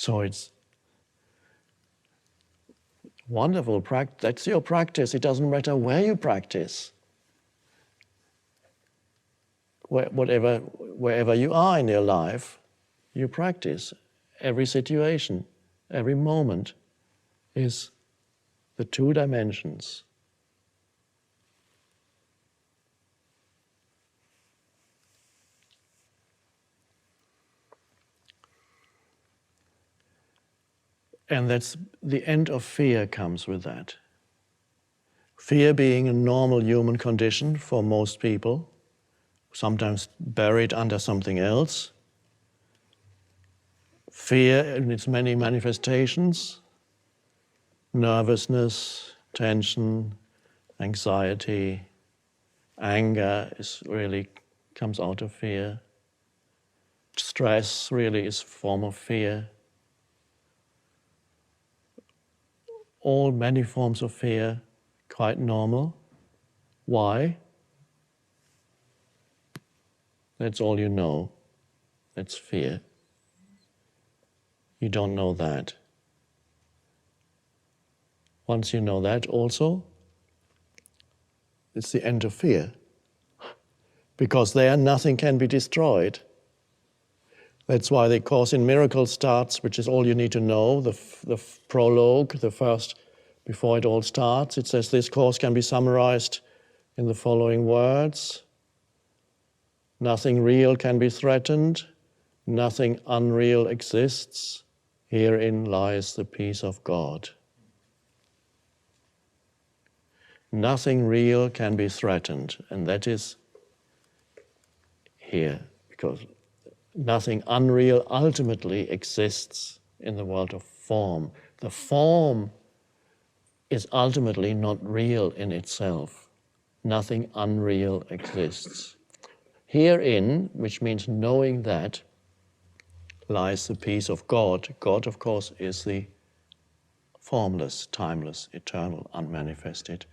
So it's wonderful practice. That's your practice. It doesn't matter where you practice. Wherever you are in your life, you practice. Every situation, every moment is the two dimensions. And that's the end of fear comes with that. Fear being a normal human condition for most people, sometimes buried under something else. Fear in its many manifestations, nervousness, tension, anxiety, anger really comes out of fear. Stress really is a form of fear. All many forms of fear, quite normal. Why? That's all you know. That's fear. You don't know that. Once you know that also, it's the end of fear. Because there nothing can be destroyed. That's why the Course in Miracles starts, which is all you need to know, the prologue, the first, before it all starts. It says this course can be summarized in the following words. Nothing real can be threatened. Nothing unreal exists. Herein lies the peace of God. Nothing real can be threatened, and that is here, because nothing unreal ultimately exists in the world of form. The form is ultimately not real in itself. Nothing unreal exists. Herein, which means knowing that, lies the peace of God. God, of course, is the formless, timeless, eternal, unmanifested,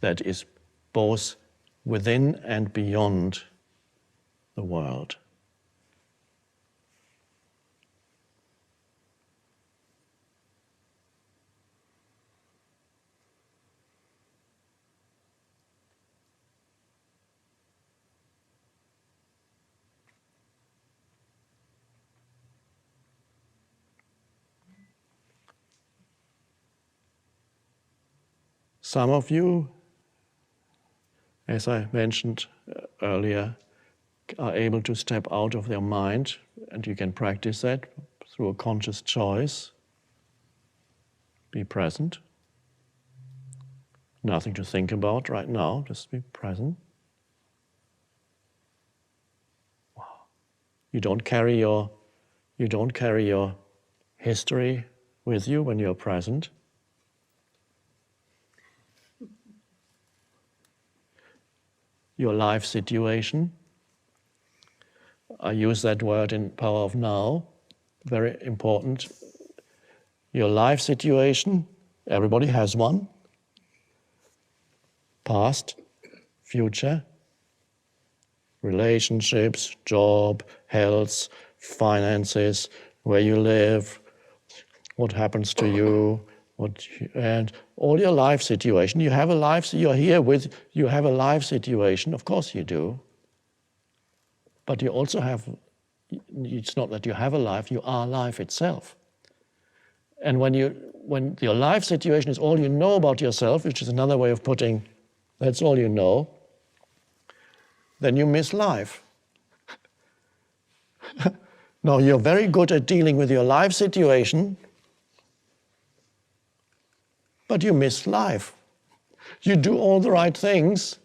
that is both within and beyond the world. Some of you, as I mentioned earlier, are able to step out of their mind, and you can practice that through a conscious choice. Be present. Nothing to think about right now, just be present. Wow. You don't carry your history with you when you're present. Your life situation. I use that word in Power of Now, very important. Your life situation, everybody has one. Past, future, relationships, job, health, finances, where you live, what happens to you, and all your life situation. You have a life, you have a life situation, of course you do. But you also have, it's not that you have a life, you are life itself. And when your life situation is all you know about yourself, which is another way of putting, that's all you know, then you miss life. No, you're very good at dealing with your life situation, but you miss life. You do all the right things,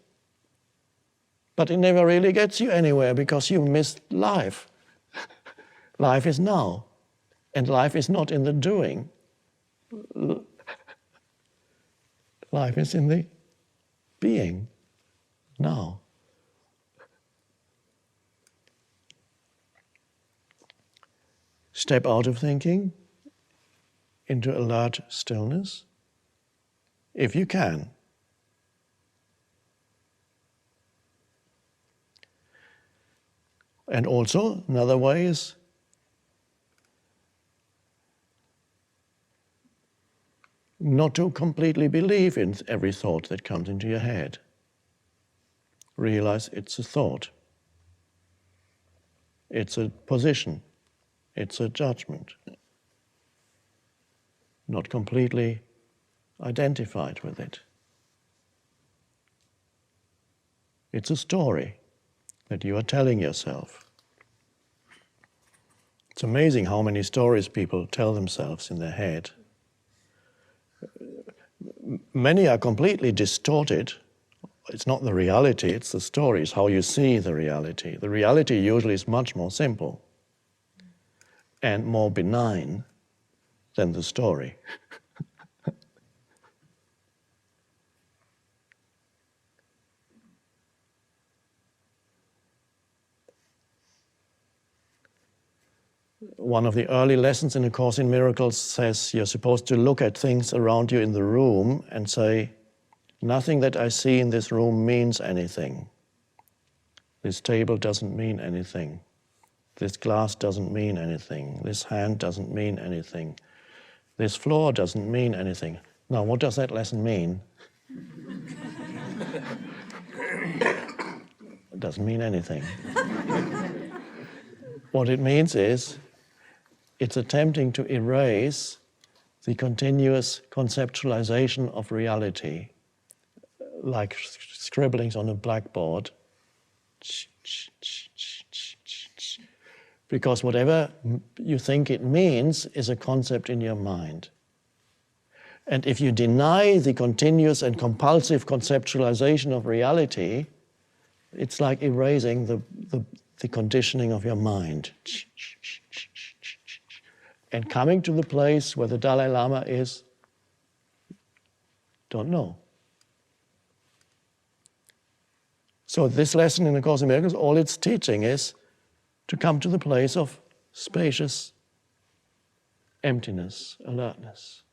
but it never really gets you anywhere because you missed life. Life is now, and life is not in the doing. Life is in the being, now. Step out of thinking into alert stillness, if you can. And also, another way is not to completely believe in every thought that comes into your head. Realize it's a thought. It's a position. It's a judgment. Not completely identified with it. It's a story that you are telling yourself. It's amazing how many stories people tell themselves in their head. Many are completely distorted. It's not the reality, it's the story, it's how you see the reality. The reality usually is much more simple and more benign than the story. One of the early lessons in A Course in Miracles says you're supposed to look at things around you in the room and say, nothing that I see in this room means anything. This table doesn't mean anything. This glass doesn't mean anything. This hand doesn't mean anything. This floor doesn't mean anything. Now, what does that lesson mean? It doesn't mean anything. What it means is, it's attempting to erase the continuous conceptualization of reality, like scribblings on a blackboard. Because whatever you think it means is a concept in your mind. And if you deny the continuous and compulsive conceptualization of reality, it's like erasing the conditioning of your mind. And coming to the place where the Dalai Lama is, don't know. So this lesson in A Course in Miracles, all it's teaching is to come to the place of spacious emptiness, alertness.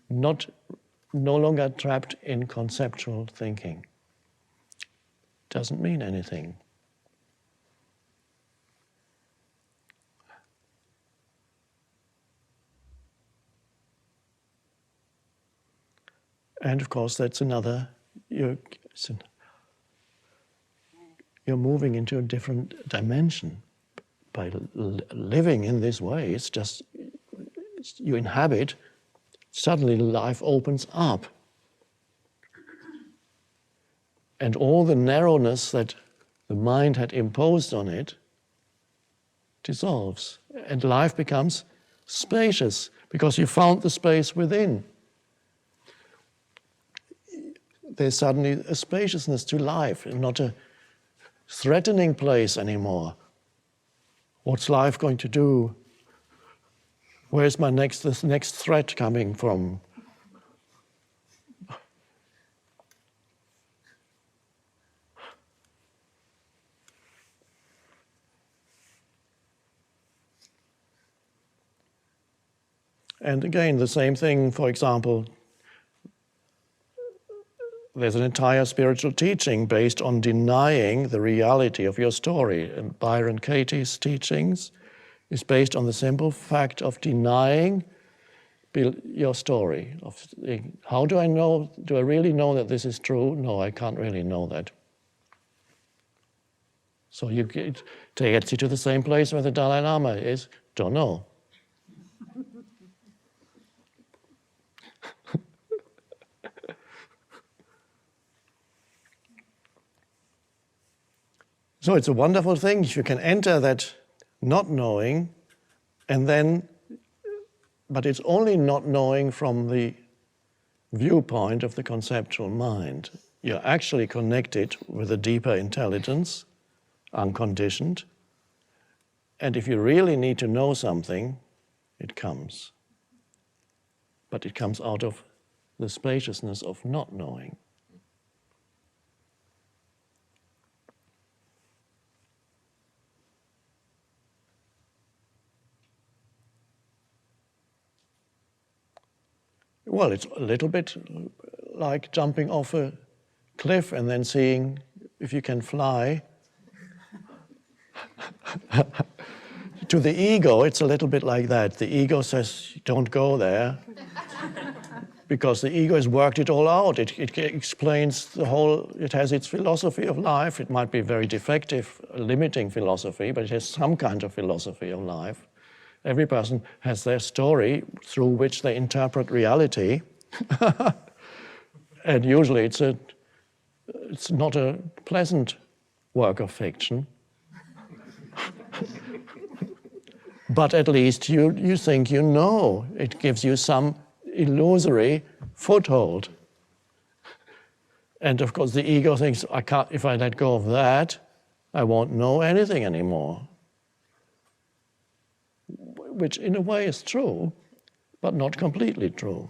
No longer trapped in conceptual thinking. Doesn't mean anything. And of course, that's another, you're moving into a different dimension. By living in this way, it's just, you inhabit, suddenly life opens up. And all the narrowness that the mind had imposed on it dissolves. And life becomes spacious, because you found the space within. There's suddenly a spaciousness to life, and not a threatening place anymore. What's life going to do? Where's this next threat coming from? And again, the same thing, for example, there's an entire spiritual teaching based on denying the reality of your story. And Byron Katie's teachings is based on the simple fact of denying your story. How do I know? Do I really know that this is true? No, I can't really know that. So you get you to the same place where the Dalai Lama is. Don't know. So it's a wonderful thing if you can enter that not knowing, and then, but it's only not knowing from the viewpoint of the conceptual mind. You're actually connected with a deeper intelligence, unconditioned, and if you really need to know something, it comes. But it comes out of the spaciousness of not knowing. Well, it's a little bit like jumping off a cliff and then seeing if you can fly To the ego, it's a little bit like that. The ego says, don't go there, because the ego has worked it all out. It explains the whole, it has its philosophy of life. It might be very defective, limiting philosophy, but it has some kind of philosophy of life. Every person has their story through which they interpret reality. And usually it's not a pleasant work of fiction. But at least you think you know. It gives you some illusory foothold. And of course the ego thinks, if I let go of that, I won't know anything anymore. Which in a way is true, but not completely true.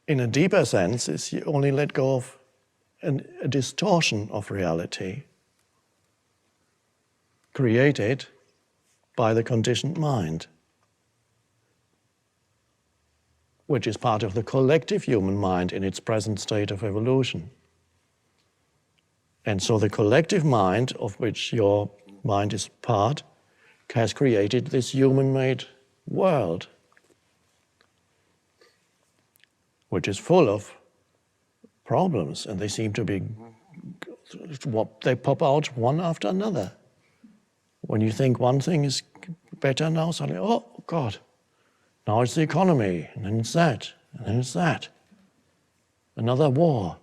In a deeper sense, is you only let go of a distortion of reality created by the conditioned mind, which is part of the collective human mind in its present state of evolution. And so the collective mind, of which your mind is part, has created this human-made world, which is full of problems, and they seem to be, they pop out one after another. When you think one thing is better now, suddenly, oh God, now it's the economy, and then it's that, and then it's that. Another war,